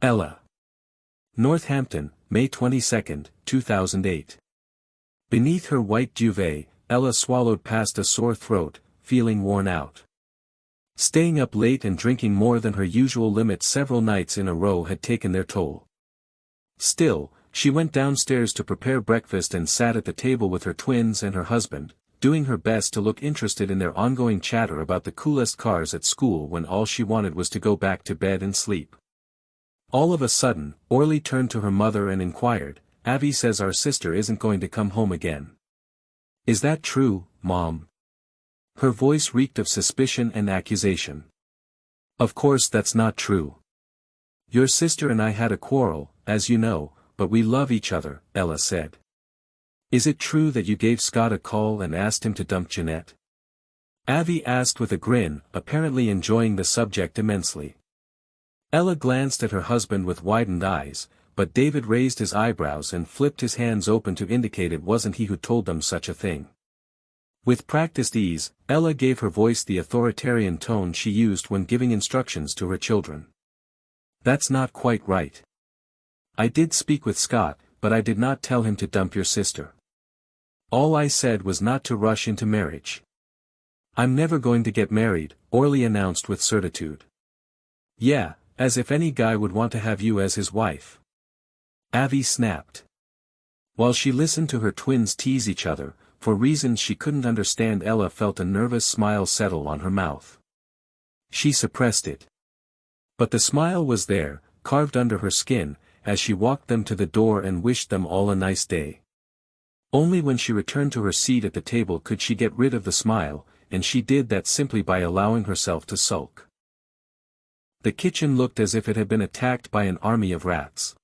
Ella. Northampton, May 22, 2008. Beneath her white duvet, Ella swallowed past a sore throat, feeling worn out. Staying up late and drinking more than her usual limit several nights in a row had taken their toll. Still, she went downstairs to prepare breakfast and sat at the table with her twins and her husband, doing her best to look interested in their ongoing chatter about the coolest cars at school when all she wanted was to go back to bed and sleep. All of a sudden, Orly turned to her mother and inquired, "Avi says our sister isn't going to come home again. Is that true, Mom?" Her voice reeked of suspicion and accusation. "Of course that's not true. Your sister and I had a quarrel, as you know, but we love each other," Ella said. "Is it true that you gave Scott a call and asked him to dump Jeanette?" Avi asked with a grin, apparently enjoying the subject immensely. Ella glanced at her husband with widened eyes, but David raised his eyebrows and flipped his hands open to indicate it wasn't he who told them such a thing. With practiced ease, Ella gave her voice the authoritarian tone she used when giving instructions to her children. "That's not quite right. I did speak with Scott, but I did not tell him to dump your sister. All I said was not to rush into marriage." "I'm never going to get married," Orly announced with certitude. "Yeah, as if any guy would want to have you as his wife," Avi snapped. While she listened to her twins tease each other, for reasons she couldn't understand, Ella felt a nervous smile settle on her mouth. She suppressed it. But the smile was there, carved under her skin, as she walked them to the door and wished them all a nice day. Only when she returned to her seat at the table could she get rid of the smile, and she did that simply by allowing herself to sulk. The kitchen looked as if it had been attacked by an army of rats.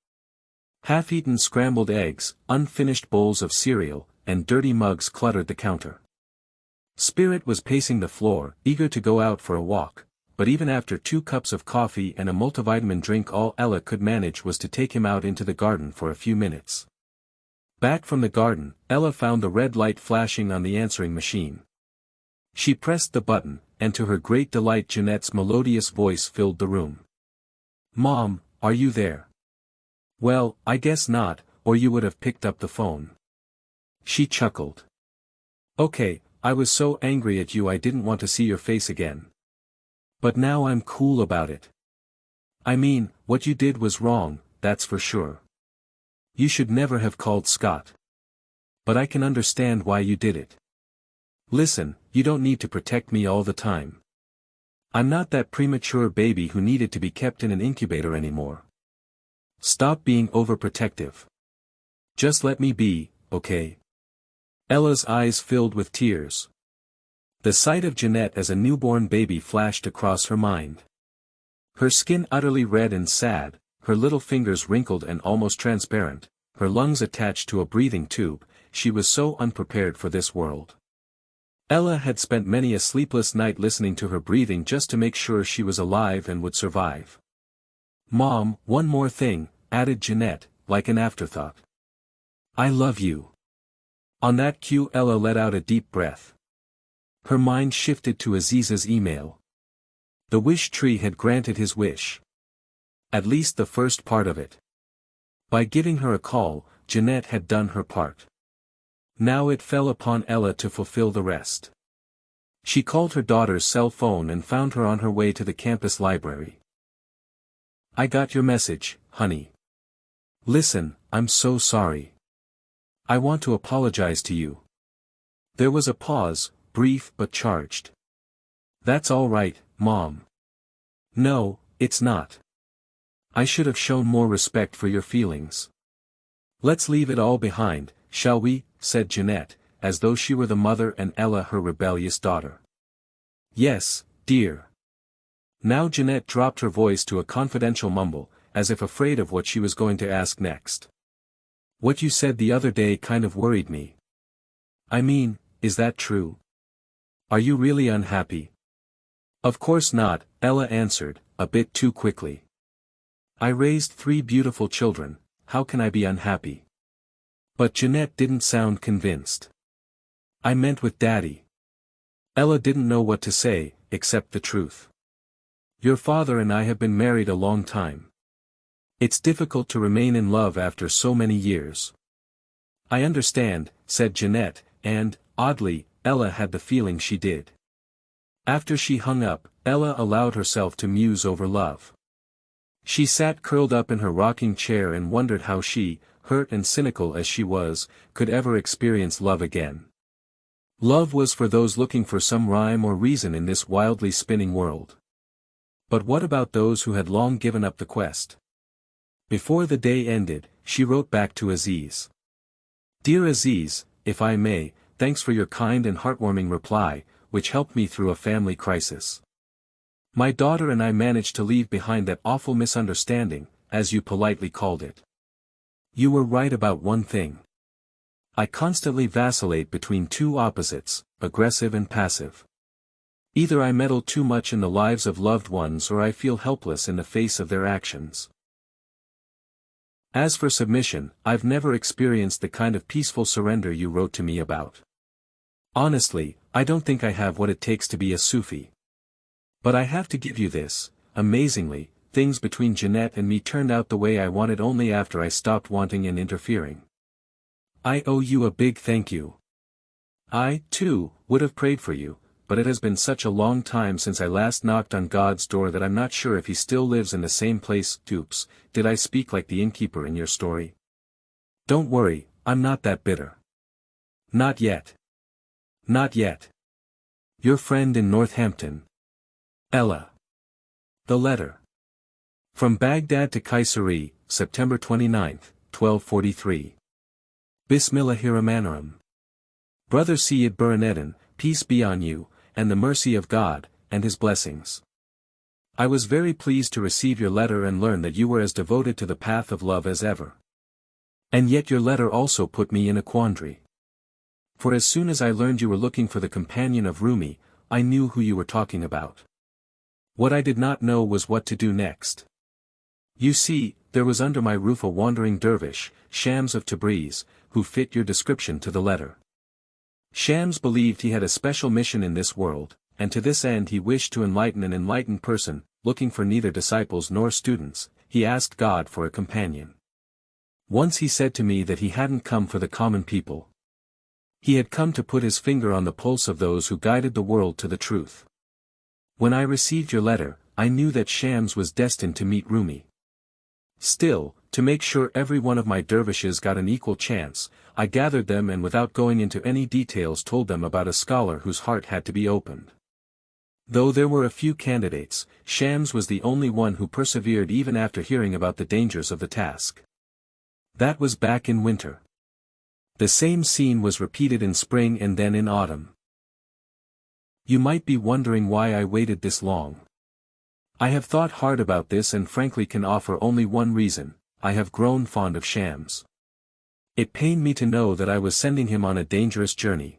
Half-eaten scrambled eggs, unfinished bowls of cereal, and dirty mugs cluttered the counter. Spirit was pacing the floor, eager to go out for a walk, but even after 2 cups of coffee and a multivitamin drink, all Ella could manage was to take him out into the garden for a few minutes. Back from the garden, Ella found the red light flashing on the answering machine. She pressed the button, and to her great delight Jeanette's melodious voice filled the room. "Mom, are you there?" "Well, I guess not, or you would have picked up the phone." She chuckled. "Okay, I was so angry at you I didn't want to see your face again. But now I'm cool about it. I mean, what you did was wrong, that's for sure. You should never have called Scott. But I can understand why you did it. Listen, you don't need to protect me all the time. I'm not that premature baby who needed to be kept in an incubator anymore. Stop being overprotective. Just let me be, okay?" Ella's eyes filled with tears. The sight of Jeanette as a newborn baby flashed across her mind. Her skin utterly red and sad, her little fingers wrinkled and almost transparent, her lungs attached to a breathing tube, she was so unprepared for this world. Ella had spent many a sleepless night listening to her breathing just to make sure she was alive and would survive. "Mom, one more thing," added Jeanette, like an afterthought. "I love you." On that cue Ella let out a deep breath. Her mind shifted to Aziz's email. The wish tree had granted his wish. At least the first part of it. By giving her a call, Jeanette had done her part. Now it fell upon Ella to fulfill the rest. She called her daughter's cell phone and found her on her way to the campus library. "I got your message, honey. Listen, I'm so sorry. I want to apologize to you." There was a pause, brief but charged. "That's all right, Mom." "No, it's not. I should have shown more respect for your feelings. Let's leave it all behind, shall we?" said Jeanette, as though she were the mother and Ella her rebellious daughter. "Yes, dear." Now Jeanette dropped her voice to a confidential mumble, as if afraid of what she was going to ask next. "What you said the other day kind of worried me. I mean, is that true? Are you really unhappy?" "Of course not," Ella answered, a bit too quickly. "I raised 3 beautiful children, how can I be unhappy?" But Jeanette didn't sound convinced. "I meant with Daddy." Ella didn't know what to say, except the truth. "Your father and I have been married a long time. It's difficult to remain in love after so many years. I understand, said Jeanette, and, oddly, Ella had the feeling she did. After she hung up, Ella allowed herself to muse over love. She sat curled up in her rocking chair and wondered how she, hurt and cynical as she was, could ever experience love again. Love was for those looking for some rhyme or reason in this wildly spinning world. But what about those who had long given up the quest? Before the day ended, she wrote back to Aziz. Dear Aziz, if I may, thanks for your kind and heartwarming reply, which helped me through a family crisis. My daughter and I managed to leave behind that awful misunderstanding, as you politely called it. You were right about one thing. I constantly vacillate between two opposites, aggressive and passive. Either I meddle too much in the lives of loved ones or I feel helpless in the face of their actions. As for submission, I've never experienced the kind of peaceful surrender you wrote to me about. Honestly, I don't think I have what it takes to be a Sufi. But I have to give you this, amazingly, things between Jeanette and me turned out the way I wanted only after I stopped wanting and interfering. I owe you a big thank you. I, too, would have prayed for you, but it has been such a long time since I last knocked on God's door that I'm not sure if he still lives in the same place. Oops, did I speak like the innkeeper in your story? Don't worry, I'm not that bitter. Not yet. Not yet. Your friend in Northampton. Ella. The letter. From Baghdad to Kayseri, September 29, 1243. Bismillahirrahmanirrahim. Brother Sayyid Buraneddin, peace be on you, and the mercy of God, and his blessings. I was very pleased to receive your letter and learn that you were as devoted to the path of love as ever. And yet your letter also put me in a quandary. For as soon as I learned you were looking for the companion of Rumi, I knew who you were talking about. What I did not know was what to do next. You see, there was under my roof a wandering dervish, Shams of Tabriz, who fit your description to the letter. Shams believed he had a special mission in this world, and to this end he wished to enlighten an enlightened person, looking for neither disciples nor students. He asked God for a companion. Once he said to me that he hadn't come for the common people. He had come to put his finger on the pulse of those who guided the world to the truth. When I received your letter, I knew that Shams was destined to meet Rumi. Still, to make sure every one of my dervishes got an equal chance, I gathered them and without going into any details told them about a scholar whose heart had to be opened. Though there were a few candidates, Shams was the only one who persevered even after hearing about the dangers of the task. That was back in winter. The same scene was repeated in spring and then in autumn. You might be wondering why I waited this long. I have thought hard about this and frankly can offer only one reason: I have grown fond of Shams. It pained me to know that I was sending him on a dangerous journey.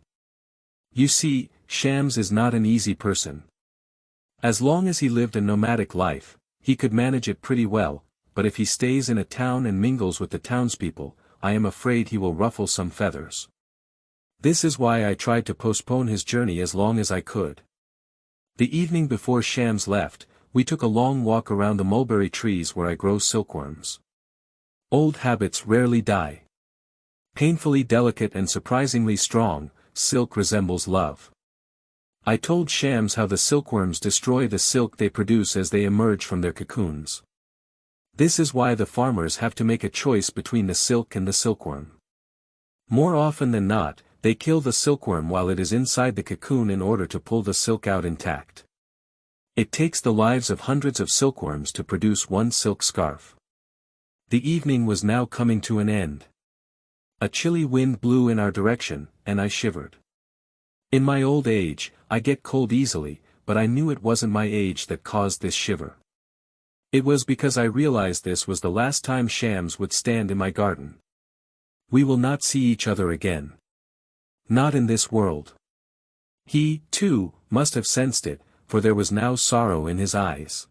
You see, Shams is not an easy person. As long as he lived a nomadic life, he could manage it pretty well, but if he stays in a town and mingles with the townspeople, I am afraid he will ruffle some feathers. This is why I tried to postpone his journey as long as I could. The evening before Shams left, we took a long walk around the mulberry trees where I grow silkworms. Old habits rarely die. Painfully delicate and surprisingly strong, silk resembles love. I told Shams how the silkworms destroy the silk they produce as they emerge from their cocoons. This is why the farmers have to make a choice between the silk and the silkworm. More often than not, they kill the silkworm while it is inside the cocoon in order to pull the silk out intact. It takes the lives of hundreds of silkworms to produce one silk scarf. The evening was now coming to an end. A chilly wind blew in our direction, and I shivered. In my old age, I get cold easily, but I knew it wasn't my age that caused this shiver. It was because I realized this was the last time Shams would stand in my garden. We will not see each other again. Not in this world. He, too, must have sensed it, for there was now sorrow in his eyes.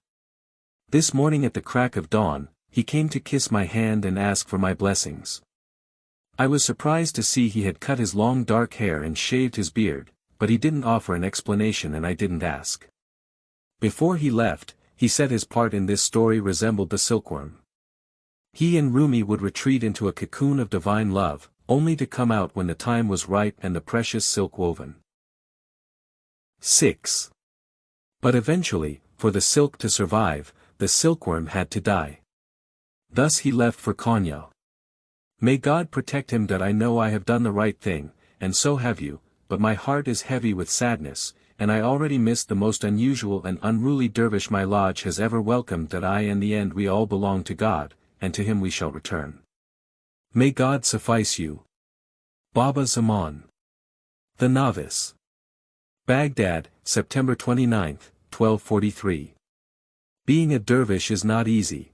This morning at the crack of dawn, he came to kiss my hand and ask for my blessings. I was surprised to see he had cut his long dark hair and shaved his beard, but he didn't offer an explanation and I didn't ask. Before he left, he said his part in this story resembled the silkworm. He and Rumi would retreat into a cocoon of divine love, only to come out when the time was ripe and the precious silk woven. 6. But eventually, for the silk to survive, the silkworm had to die. Thus he left for Konya. May God protect him. That I know I have done the right thing, and so have you, but my heart is heavy with sadness, and I already miss the most unusual and unruly dervish my lodge has ever welcomed. That I in the end we all belong to God, and to him we shall return. May God suffice you. Baba Zaman. The Novice. Baghdad, September 29, 1243. Being a dervish is not easy.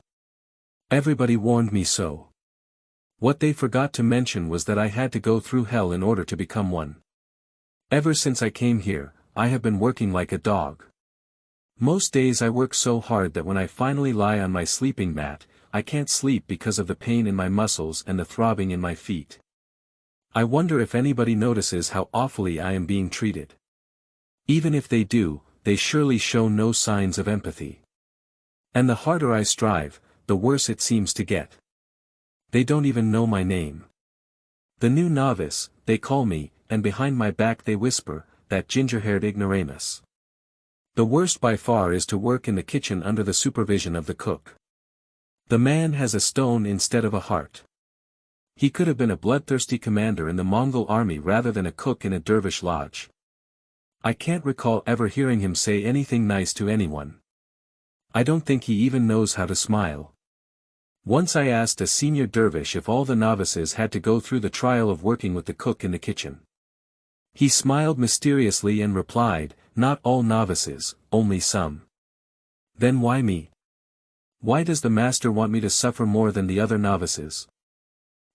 Everybody warned me so. What they forgot to mention was that I had to go through hell in order to become one. Ever since I came here, I have been working like a dog. Most days I work so hard that when I finally lie on my sleeping mat, I can't sleep because of the pain in my muscles and the throbbing in my feet. I wonder if anybody notices how awfully I am being treated. Even if they do, they surely show no signs of empathy. And the harder I strive, the worse it seems to get. They don't even know my name. The new novice, they call me, and behind my back they whisper, that ginger-haired ignoramus. The worst by far is to work in the kitchen under the supervision of the cook. The man has a stone instead of a heart. He could have been a bloodthirsty commander in the Mongol army rather than a cook in a dervish lodge. I can't recall ever hearing him say anything nice to anyone. I don't think he even knows how to smile. Once I asked a senior dervish if all the novices had to go through the trial of working with the cook in the kitchen. He smiled mysteriously and replied, "Not all novices, only some." Then why me? Why does the master want me to suffer more than the other novices?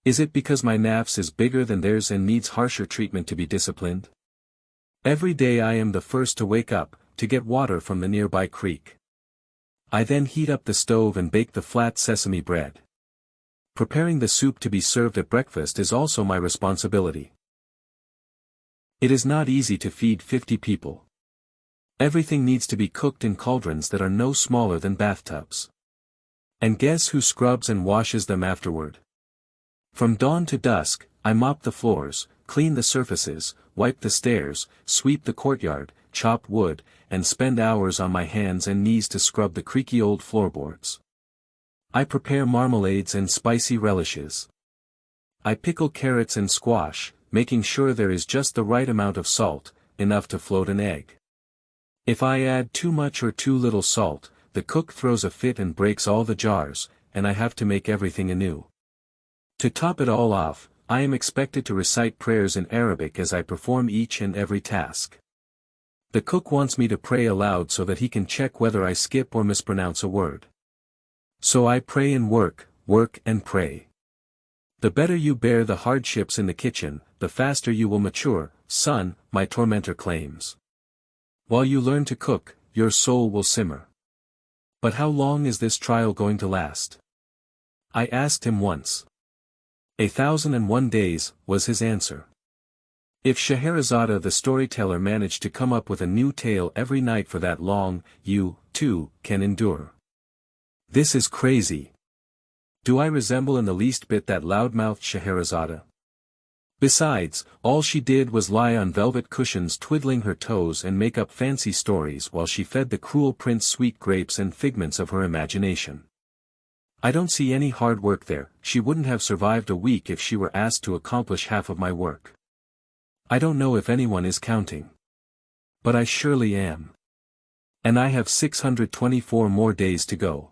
Is it because my nafs is bigger than theirs and needs harsher treatment to be disciplined? Every day I am the first to wake up, to get water from the nearby creek. I then heat up the stove and bake the flat sesame bread. Preparing the soup to be served at breakfast is also my responsibility. It is not easy to feed 50 people. Everything needs to be cooked in cauldrons that are no smaller than bathtubs. And guess who scrubs and washes them afterward? From dawn to dusk, I mop the floors, clean the surfaces, wipe the stairs, sweep the courtyard, chop wood, and spend hours on my hands and knees to scrub the creaky old floorboards. I prepare marmalades and spicy relishes. I pickle carrots and squash, making sure there is just the right amount of salt, enough to float an egg. If I add too much or too little salt, the cook throws a fit and breaks all the jars, and I have to make everything anew. To top it all off, I am expected to recite prayers in Arabic as I perform each and every task. The cook wants me to pray aloud so that he can check whether I skip or mispronounce a word. So I pray and work and pray. The better you bear the hardships in the kitchen, the faster you will mature, son, my tormentor claims. While you learn to cook, your soul will simmer. But how long is this trial going to last? I asked him once. 1,001 days, was his answer. If Scheherazade the storyteller managed to come up with a new tale every night for that long, you, too, can endure. This is crazy. Do I resemble in the least bit that loud-mouthed Scheherazade? Besides, all she did was lie on velvet cushions twiddling her toes and make up fancy stories while she fed the cruel prince sweet grapes and figments of her imagination. I don't see any hard work there. She wouldn't have survived a week if she were asked to accomplish half of my work. I don't know if anyone is counting. But I surely am. And I have 624 more days to go.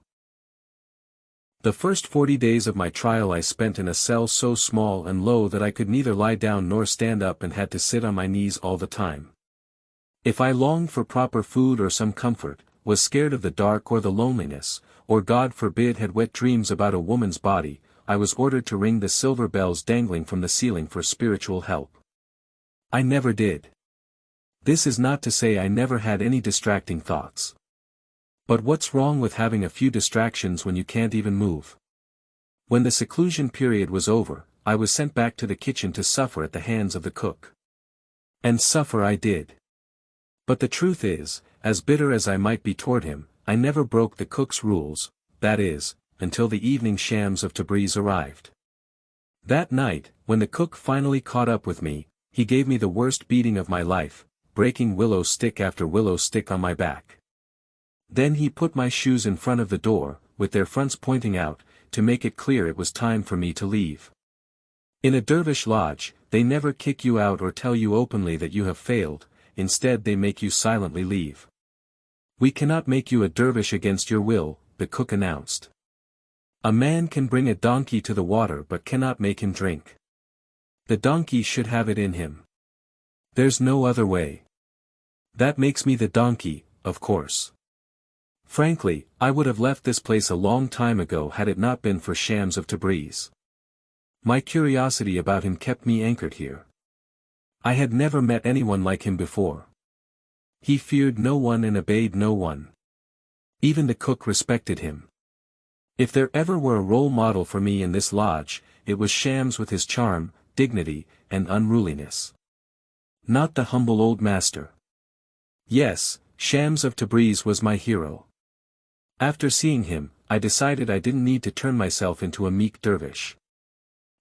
The first 40 days of my trial I spent in a cell so small and low that I could neither lie down nor stand up and had to sit on my knees all the time. If I longed for proper food or some comfort, was scared of the dark or the loneliness, or God forbid had wet dreams about a woman's body, I was ordered to ring the silver bells dangling from the ceiling for spiritual help. I never did. This is not to say I never had any distracting thoughts. But what's wrong with having a few distractions when you can't even move? When the seclusion period was over, I was sent back to the kitchen to suffer at the hands of the cook. And suffer I did. But the truth is, as bitter as I might be toward him, I never broke the cook's rules, that is, until the evening Shams of Tabriz arrived. That night, when the cook finally caught up with me, he gave me the worst beating of my life, breaking willow stick after willow stick on my back. Then he put my shoes in front of the door, with their fronts pointing out, to make it clear it was time for me to leave. In a dervish lodge, they never kick you out or tell you openly that you have failed, instead they make you silently leave. "We cannot make you a dervish against your will," the cook announced. "A man can bring a donkey to the water but cannot make him drink. The donkey should have it in him. There's no other way. That makes me the donkey, of course. Frankly, I would have left this place a long time ago had it not been for Shams of Tabriz. My curiosity about him kept me anchored here. I had never met anyone like him before. He feared no one and obeyed no one. Even the cook respected him. If there ever were a role model for me in this lodge, it was Shams with his charm, dignity, and unruliness. Not the humble old master. Yes, Shams of Tabriz was my hero. After seeing him, I decided I didn't need to turn myself into a meek dervish.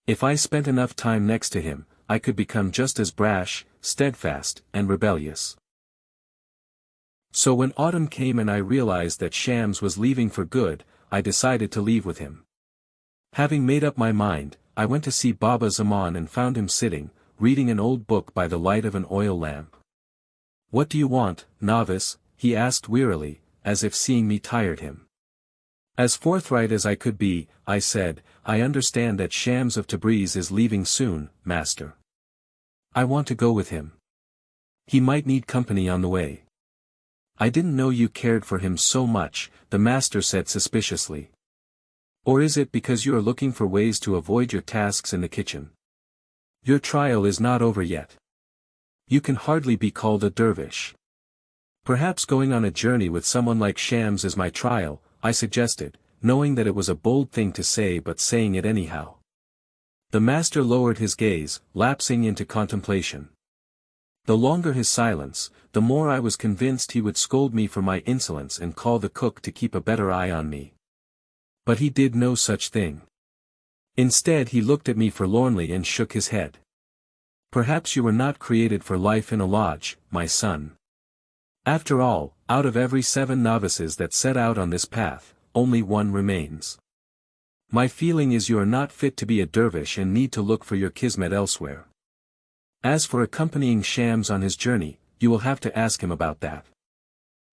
If I spent enough time next to him, I could become just as brash, steadfast, and rebellious. So when autumn came and I realized that Shams was leaving for good, I decided to leave with him. Having made up my mind, I went to see Baba Zaman and found him sitting, reading an old book by the light of an oil lamp. "What do you want, novice?" he asked wearily, as if seeing me tired him. As forthright as I could be, I said, "I understand that Shams of Tabriz is leaving soon, master. I want to go with him. He might need company on the way." "I didn't know you cared for him so much," the master said suspiciously. "Or is it because you are looking for ways to avoid your tasks in the kitchen? Your trial is not over yet. You can hardly be called a dervish." "Perhaps going on a journey with someone like Shams is my trial," I suggested, knowing that it was a bold thing to say but saying it anyhow. The master lowered his gaze, lapsing into contemplation. The longer his silence, the more I was convinced he would scold me for my insolence and call the cook to keep a better eye on me. But he did no such thing. Instead he looked at me forlornly and shook his head. "Perhaps you were not created for life in a lodge, my son. After all, out of every 7 novices that set out on this path, only one remains. My feeling is you are not fit to be a dervish and need to look for your kismet elsewhere. As for accompanying Shams on his journey, you will have to ask him about that."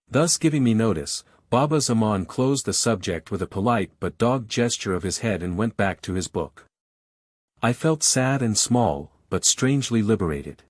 Thus giving me notice, Baba Zaman closed the subject with a polite but dogged gesture of his head and went back to his book. I felt sad and small, but strangely liberated.